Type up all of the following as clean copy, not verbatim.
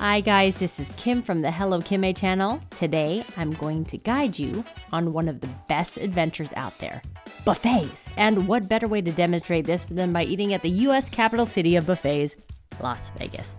Hi guys, this is Kim from the Hello Kimmy channel. Today, I'm going to guide you on one of the best adventures out there, buffets. And what better way to demonstrate this than by eating at the US capital city of buffets, Las Vegas.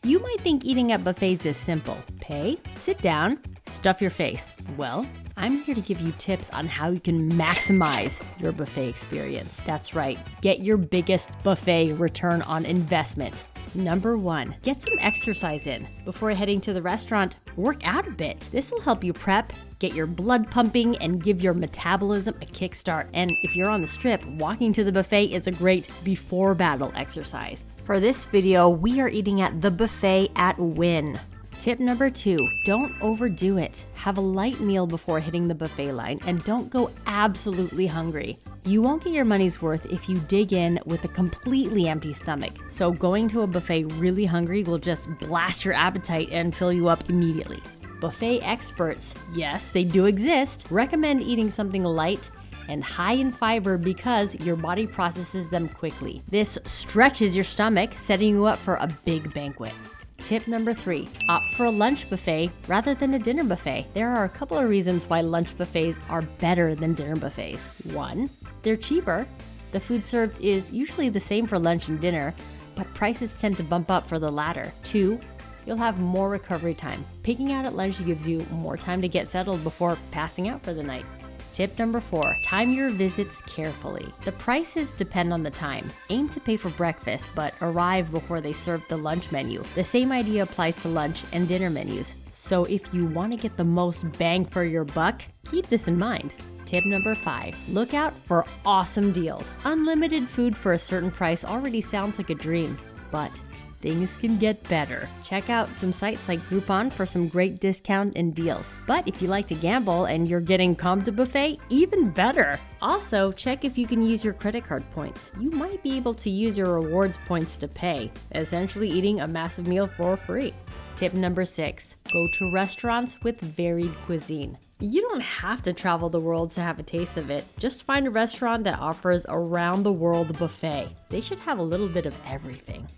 You might think eating at buffets is simple. Pay, sit down, stuff your face. Well, I'm here to give you tips on how you can maximize your buffet experience. That's right, get your biggest buffet return on investment. Number 1, get some exercise in. Before heading to the restaurant, work out a bit. This will help you prep, get your blood pumping, and give your metabolism a kickstart. And if you're on the strip, walking to the buffet is a great before battle exercise. For this video, we are eating at the buffet at Wynn. Tip number 2, don't overdo it. Have a light meal before hitting the buffet line and don't go absolutely hungry. You won't get your money's worth if you dig in with a completely empty stomach. So going to a buffet really hungry will just blast your appetite and fill you up immediately. Buffet experts, yes, they do exist, recommend eating something light and high in fiber because your body processes them quickly. This stretches your stomach, setting you up for a big banquet. Tip number 3, opt for a lunch buffet rather than a dinner buffet. There are a couple of reasons why lunch buffets are better than dinner buffets. 1, they're cheaper. The food served is usually the same for lunch and dinner, but prices tend to bump up for the latter. 2, you'll have more recovery time. Picking out at lunch gives you more time to get settled before passing out for the night. Tip number 4, time your visits carefully. The prices depend on the time. Aim to pay for breakfast, but arrive before they serve the lunch menu. The same idea applies to lunch and dinner menus. So if you want to get the most bang for your buck, keep this in mind. Tip number 5, look out for awesome deals. Unlimited food for a certain price already sounds like a dream, but things can get better. Check out some sites like Groupon for some great discount and deals. But if you like to gamble and you're getting comped to buffet, even better. Also, check if you can use your credit card points. You might be able to use your rewards points to pay, essentially eating a massive meal for free. Tip number 6, go to restaurants with varied cuisine. You don't have to travel the world to have a taste of it. Just find a restaurant that offers a round-the-world buffet. They should have a little bit of everything.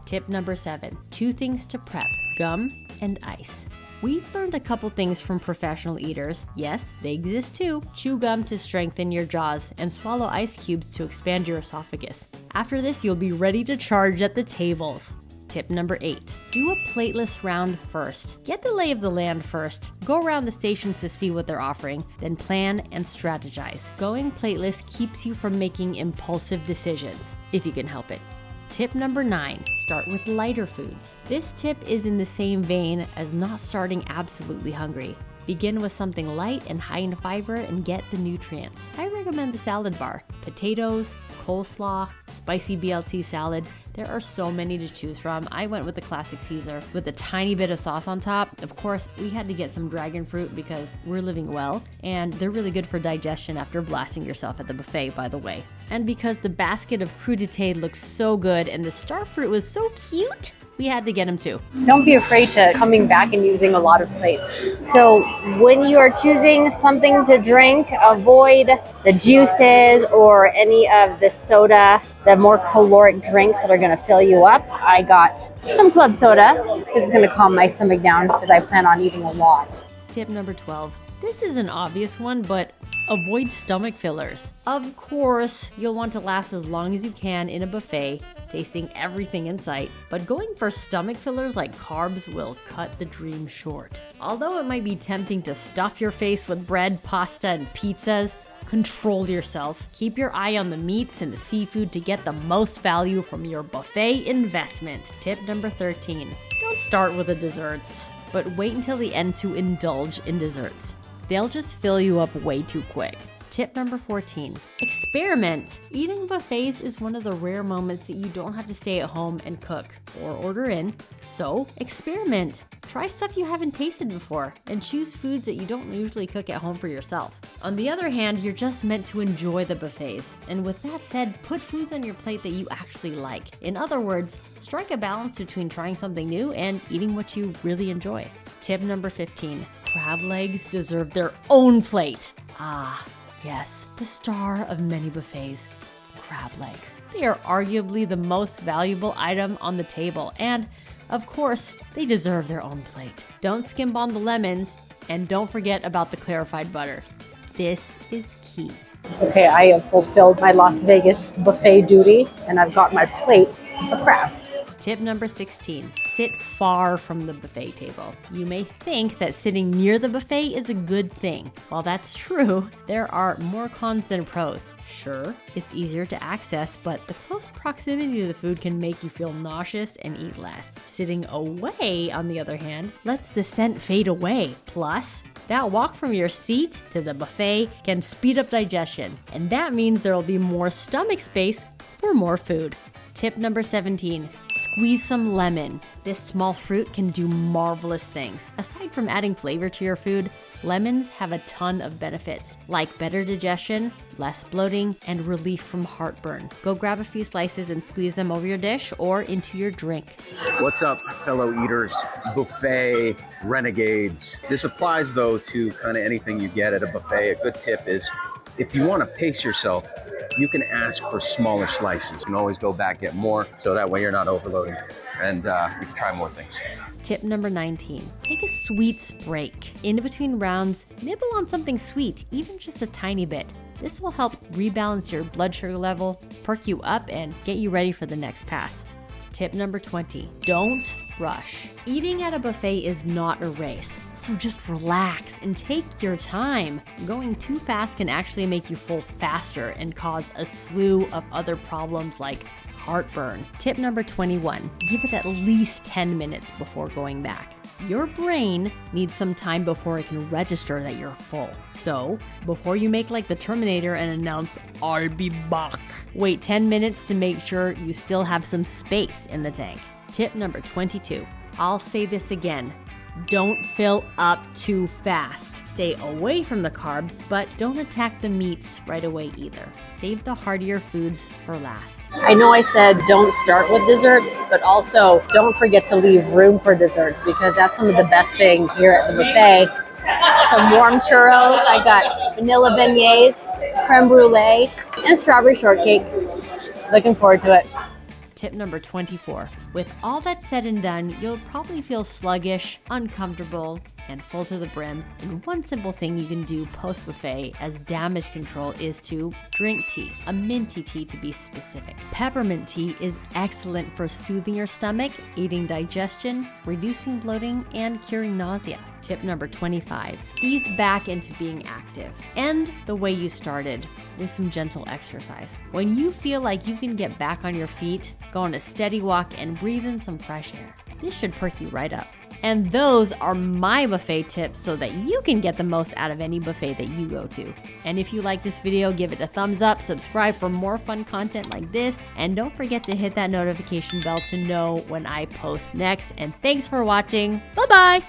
Tip number 7, 2 things to prep, gum and ice. We've learned a couple things from professional eaters. Yes, they exist too. Chew gum to strengthen your jaws and swallow ice cubes to expand your esophagus. After this, you'll be ready to charge at the tables. Tip number 8, do a plateless round first. Get the lay of the land first. Go around the stations to see what they're offering, then plan and strategize. Going plateless keeps you from making impulsive decisions, if you can help it. Tip number 9, start with lighter foods. This tip is in the same vein as not starting absolutely hungry. Begin with something light and high in fiber and get the nutrients. I recommend the salad bar. Potatoes, coleslaw, spicy BLT salad. There are so many to choose from. I went with the classic Caesar with a tiny bit of sauce on top. Of course, we had to get some dragon fruit because we're living well, and they're really good for digestion after blasting yourself at the buffet, by the way. And because the basket of crudité looks so good and the star fruit was so cute, we had to get them too. Don't be afraid to coming back and using a lot of plates. So when you are choosing something to drink, avoid the juices or any of the soda, the more caloric drinks that are going to fill you up. I got some club soda. This is going to calm my stomach down because I plan on eating a lot. Tip number 12. This is an obvious one, but avoid stomach fillers. Of course, you'll want to last as long as you can in a buffet, tasting everything in sight, but going for stomach fillers like carbs will cut the dream short. Although it might be tempting to stuff your face with bread, pasta, and pizzas, control yourself. Keep your eye on the meats and the seafood to get the most value from your buffet investment. Tip number 13, don't start with the desserts, but wait until the end to indulge in desserts. They'll just fill you up way too quick. Tip number 14, experiment. Eating buffets is one of the rare moments that you don't have to stay at home and cook or order in. So experiment. Try stuff you haven't tasted before and choose foods that you don't usually cook at home for yourself. On the other hand, you're just meant to enjoy the buffets. And with that said, put foods on your plate that you actually like. In other words, strike a balance between trying something new and eating what you really enjoy. Tip number 15, crab legs deserve their own plate. Ah, yes, the star of many buffets. crab legs. They are arguably the most valuable item on the table, and of course, they deserve their own plate. Don't skimp on the lemons, and don't forget about the clarified butter. This is key. Okay, I have fulfilled my Las Vegas buffet duty, and I've got my plate of crab. Tip number 16, sit far from the buffet table. You may think that sitting near the buffet is a good thing. While that's true, there are more cons than pros. Sure, it's easier to access, but the close proximity to the food can make you feel nauseous and eat less. Sitting away, on the other hand, lets the scent fade away. Plus, that walk from your seat to the buffet can speed up digestion, and that means there will be more stomach space for more food. Tip number 17, squeeze some lemon. This small fruit can do marvelous things. Aside from adding flavor to your food, lemons have a ton of benefits, like better digestion, less bloating, and relief from heartburn. Go grab a few slices and squeeze them over your dish or into your drink. What's up, fellow eaters, buffet renegades? This applies, though, to kind of anything you get at a buffet. A good tip is, if you want to pace yourself, you can ask for smaller slices. You can always go back, get more, so that way you're not overloading, and you can try more things. Tip number 19, take a sweets break. In between rounds, nibble on something sweet, even just a tiny bit. This will help rebalance your blood sugar level, perk you up, and get you ready for the next pass. Tip number 20, don't rush. Eating at a buffet is not a race, so just relax and take your time. Going too fast can actually make you full faster and cause a slew of other problems like heartburn. Tip number 21, give it at least 10 minutes before going back. Your brain needs some time before it can register that you're full. So, before you make like the Terminator and announce, "I'll be back," wait 10 minutes to make sure you still have some space in the tank. Tip number 22, I'll say this again, don't fill up too fast. Stay away from the carbs, but don't attack the meats right away either. Save the heartier foods for last. I know I said don't start with desserts, but also don't forget to leave room for desserts, because that's some of the best thing here at the buffet. Some warm churros. I got vanilla beignets, creme brulee, and strawberry shortcake. Looking forward to it. Tip number 24. With all that said and done, you'll probably feel sluggish, uncomfortable, and full to the brim. And one simple thing you can do post-buffet as damage control is to drink tea, a minty tea to be specific. Peppermint tea is excellent for soothing your stomach, aiding digestion, reducing bloating, and curing nausea. Tip number 25, ease back into being active. End the way you started, with some gentle exercise. When you feel like you can get back on your feet, go on a steady walk and breathe in some fresh air. This should perk you right up. And those are my buffet tips so that you can get the most out of any buffet that you go to. And if you like this video, give it a thumbs up, subscribe for more fun content like this, and don't forget to hit that notification bell to know when I post next. And thanks for watching. Bye-bye.